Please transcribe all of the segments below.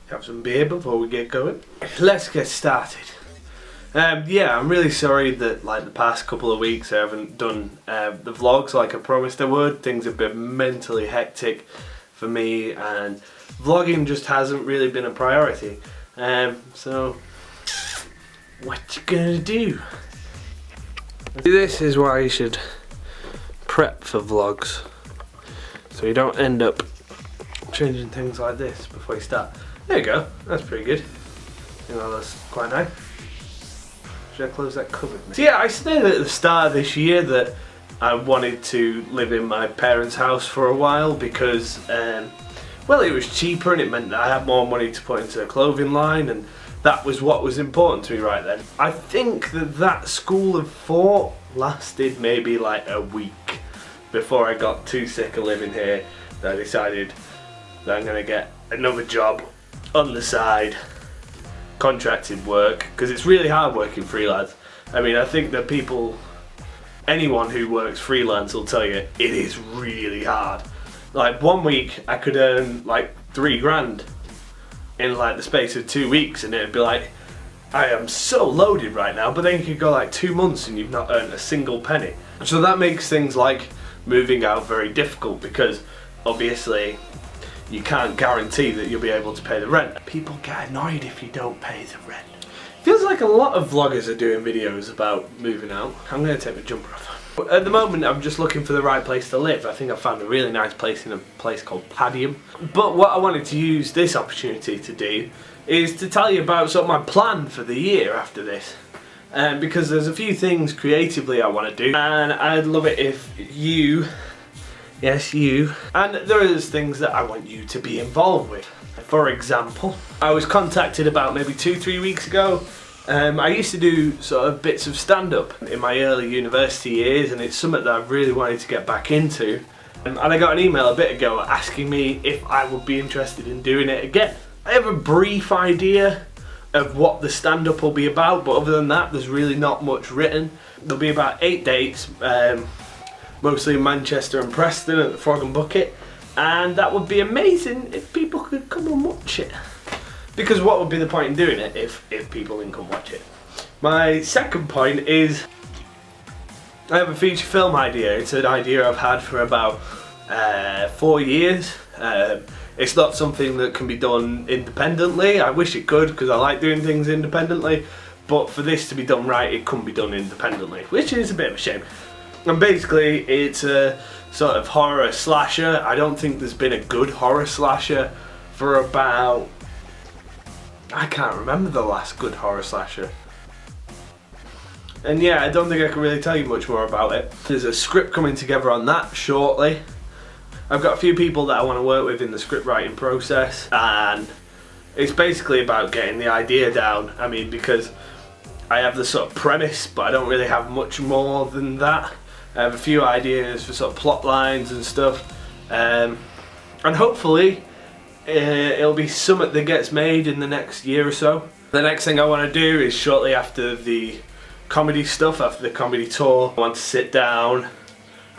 have some beer before we get going. Let's get started. Yeah, I'm really sorry that like the past couple of weeks I haven't done the vlogs like I promised I would. Things have been mentally hectic for me and vlogging just hasn't really been a priority. So what you gonna do? This is why you should prep for vlogs, so you don't end up changing things like this before you start. There you go, that's pretty good. You know, that's quite nice. Should I close that cupboard? So yeah, I said at the start of this year that I wanted to live in my parents' house for a while because, well, it was cheaper and it meant that I had more money to put into a clothing line, and that was what was important to me right then. I think that school of thought lasted maybe like a week before I got too sick of living here that I decided that I'm going to get another job on the side, contracted work, because it's really hard working freelance. I mean, I think that anyone who works freelance will tell you it is really hard. Like 1 week I could earn like 3 grand in like the space of 2 weeks, and it'd be like, I am so loaded right now, but then you could go like 2 months and you've not earned a single penny. So that makes things like moving out very difficult, because obviously you can't guarantee that you'll be able to pay the rent. People get annoyed if you don't pay the rent. Feels like a lot of vloggers are doing videos about moving out. I'm going to take my jumper off. At the moment I'm just looking for the right place to live. I think I found a really nice place in a place called Padium. But what I wanted to use this opportunity to do is to tell you about sort of my plan for the year after this. Because there's a few things creatively I want to do, and I'd love it if you, yes you, and there is things that I want you to be involved with. For example, I was contacted about maybe 2-3 weeks ago. I used to do sort of bits of stand-up in my early university years, and it's something that I really wanted to get back into. And I got an email a bit ago asking me if I would be interested in doing it again. I have a brief idea of what the stand-up will be about, but other than that there's really not much written. There'll be about 8 dates, mostly in Manchester and Preston at the Frog and Bucket, and that would be amazing if people could come and watch it. Because what would be the point in doing it if people didn't come watch it? My second point is I have a feature film idea. It's an idea I've had for about 4 years. It's not something that can be done independently. I wish it could, because I like doing things independently, but for this to be done right it couldn't be done independently, which is a bit of a shame. And basically it's a sort of horror slasher. I don't think there's been a good horror slasher for about, I can't remember the last good horror slasher. And yeah, I don't think I can really tell you much more about it. There's a script coming together on that shortly. I've got a few people that I want to work with in the script writing process, and it's basically about getting the idea down. I mean, because I have the sort of premise, but I don't really have much more than that. I have a few ideas for sort of plot lines and stuff, and hopefully it'll be something that gets made in the next year or so. The next thing I want to do is shortly after the comedy stuff, after the comedy tour, I want to sit down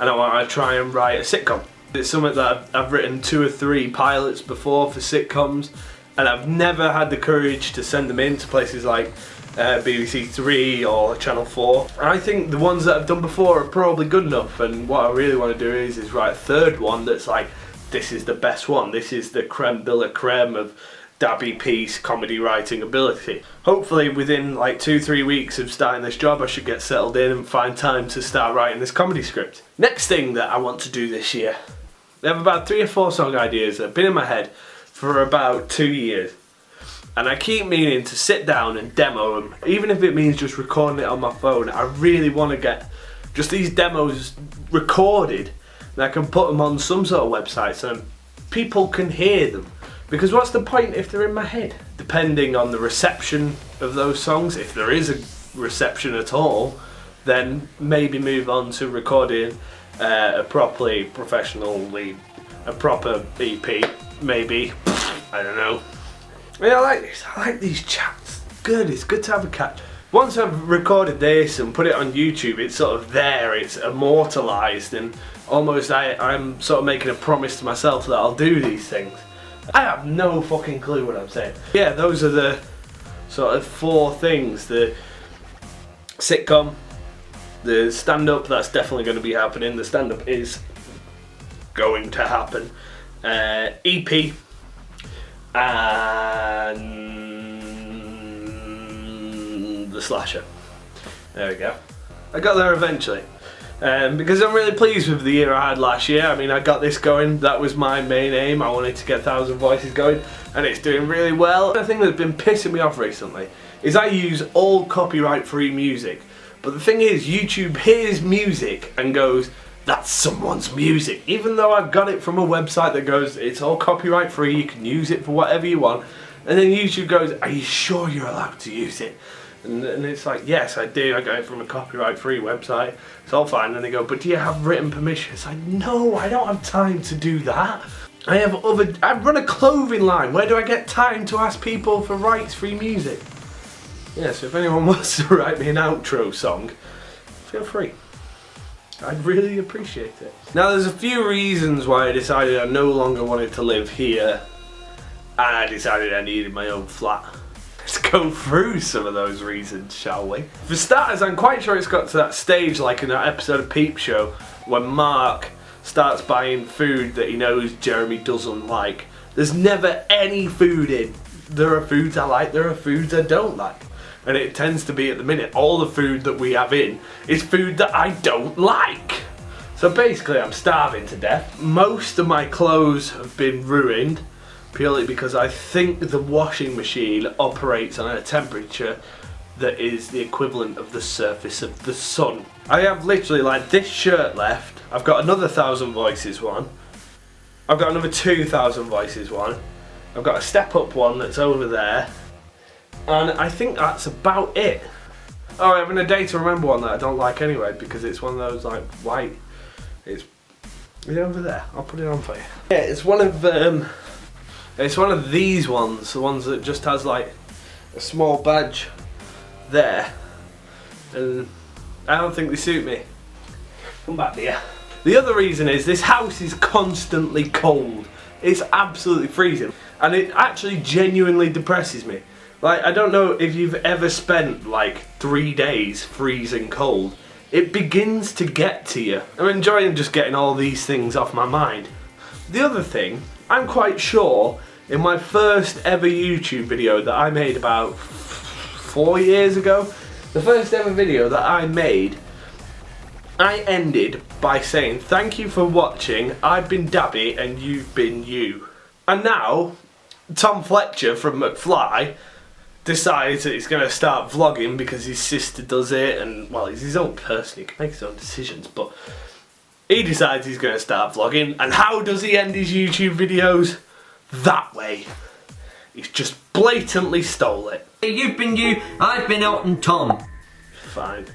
and I want to try and write a sitcom. It's something that I've written 2 or 3 pilots before for sitcoms, and I've never had the courage to send them in to places like BBC 3 or Channel 4. I think the ones that I've done before are probably good enough, and what I really want to do is write a 3rd one that's like, this is the best one, this is the creme de la creme of Dabby piece comedy writing ability. Hopefully within like 2-3 weeks of starting this job I should get settled in and find time to start writing this comedy script. Next thing that I want to do this year, I have about 3 or 4 song ideas that have been in my head for about 2 years, and I keep meaning to sit down and demo them, even if it means just recording it on my phone. I really want to get just these demos recorded and I can put them on some sort of website so people can hear them. Because what's the point if they're in my head? Depending on the reception of those songs, if there is a reception at all, then maybe move on to recording a properly professionally, a proper EP, maybe. I don't know. Yeah, I like these chats. Good, it's good to have a cat. Once I've recorded this and put it on YouTube, it's sort of there, it's immortalised, and almost I'm sort of making a promise to myself that I'll do these things. I have no fucking clue what I'm saying. Yeah, those are the sort of 4 things. The sitcom, the stand-up, that's definitely going to be happening. The stand-up is going to happen. EP, and the slasher. There we go. I got there eventually. Because I'm really pleased with the year I had last year. I mean, I got this going, that was my main aim. I wanted to get 1,000 voices going, and it's doing really well. The thing that's been pissing me off recently is I use all copyright-free music. But the thing is, YouTube hears music and goes, that's someone's music. Even though I've got it from a website that goes, it's all copyright-free, you can use it for whatever you want. And then YouTube goes, are you sure you're allowed to use it? And it's like, yes, I do. I got it from a copyright-free website. It's all fine. And they go, but do you have written permission? It's like, no, I don't have time to do that. I run a clothing line. Where do I get time to ask people for rights-free music? Yeah, so if anyone wants to write me an outro song, feel free. I'd really appreciate it. Now, there's a few reasons why I decided I no longer wanted to live here, and I decided I needed my own flat. Let's go through some of those reasons, shall we? For starters, I'm quite sure it's got to that stage, like in that episode of Peep Show, when Mark starts buying food that he knows Jeremy doesn't like. There's never any food in. There are foods I like, there are foods I don't like. And it tends to be, at the minute, all the food that we have in is food that I don't like. So basically, I'm starving to death. Most of my clothes have been ruined, purely because I think the washing machine operates on a temperature that is the equivalent of the surface of the sun. I have literally like this shirt left. I've got another 1,000 voices one. I've got another 2,000 voices one. I've got a step up one that's over there. And I think that's about it. Oh, I have an A Day to Remember one that I don't like anyway, because it's one of those like white. It's over there. I'll put it on for you. Yeah, it's one of these ones, the ones that just has like a small badge there, and I don't think they suit me. Come back here. The other reason is this house is constantly cold. It's absolutely freezing, and it actually genuinely depresses me. Like, I don't know if you've ever spent like 3 days freezing cold. It begins to get to you. I'm enjoying just getting all these things off my mind. The other thing, I'm quite sure in my first ever YouTube video that I made about 4 years ago, the first ever video that I made, I ended by saying, thank you for watching, I've been Dabby and you've been you. And now, Tom Fletcher from McFly decides that he's going to start vlogging because his sister does it, and well, he's his own person, he can make his own decisions, but he decides he's going to start vlogging. And how does he end his YouTube videos? That way. He's just blatantly stole it. You've been you, I've been Elton Tom. Fine.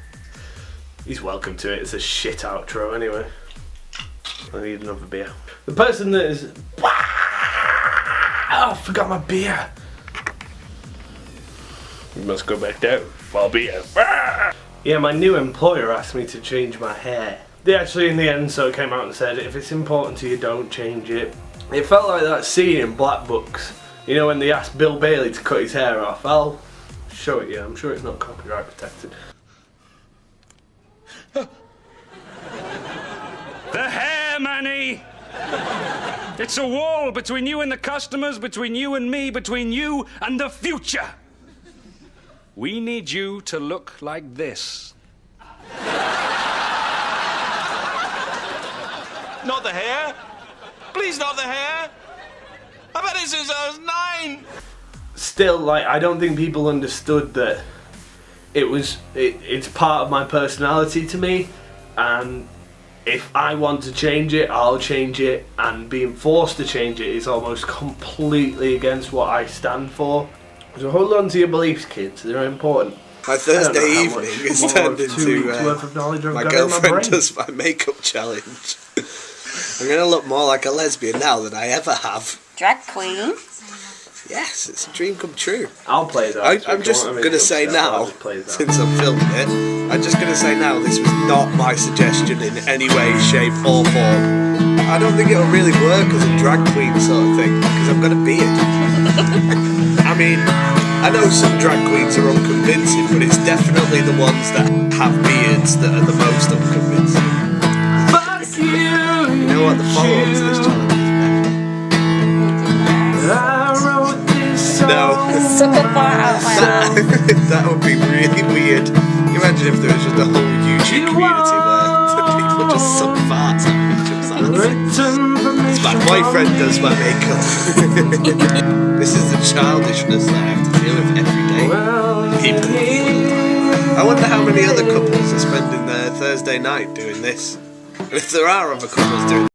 He's welcome to it. It's a shit outro anyway. I need another beer. The person that is... Oh, I forgot my beer. You must go back down. My beer. Yeah, my new employer asked me to change my hair. They actually, in the end, so came out and said, if it's important to you, don't change it. It felt like that scene in Black Books. You know, when they asked Bill Bailey to cut his hair off. I'll show it you. I'm sure it's not copyright protected. The hair, Manny! It's a wall between you and the customers, between you and me, between you and the future. We need you to look like this. Not the hair. Please, not the hair. I've had it since I was 9. Still, like, I don't think people understood that it's part of my personality to me, and if I want to change it, I'll change it, and being forced to change it is almost completely against what I stand for. So hold on to your beliefs, kids, they're important. My Thursday evening has turned into my girlfriend does my makeup challenge. I'm going to look more like a lesbian now than I ever have. Drag queen? Yes, it's a dream come true. I'll play that. I'm just going to say now, since I'm filming it, I'm just going to say now this was not my suggestion in any way, shape or form. I don't think it'll really work as a drag queen sort of thing because I've got a beard. I mean, I know some drag queens are unconvincing, but it's definitely the ones that have beards that are the most unconvincing. You know what the follow-up to this challenge is? No. Suck a fart out my ass. That would be really weird. Can you imagine if there was just a whole YouTube community where people just suck farts at each other's asses? My boyfriend does my makeup. This is the childishness that I have to deal with every day. People. I wonder how many other couples are spending their Thursday night doing this. And if there are other couples doing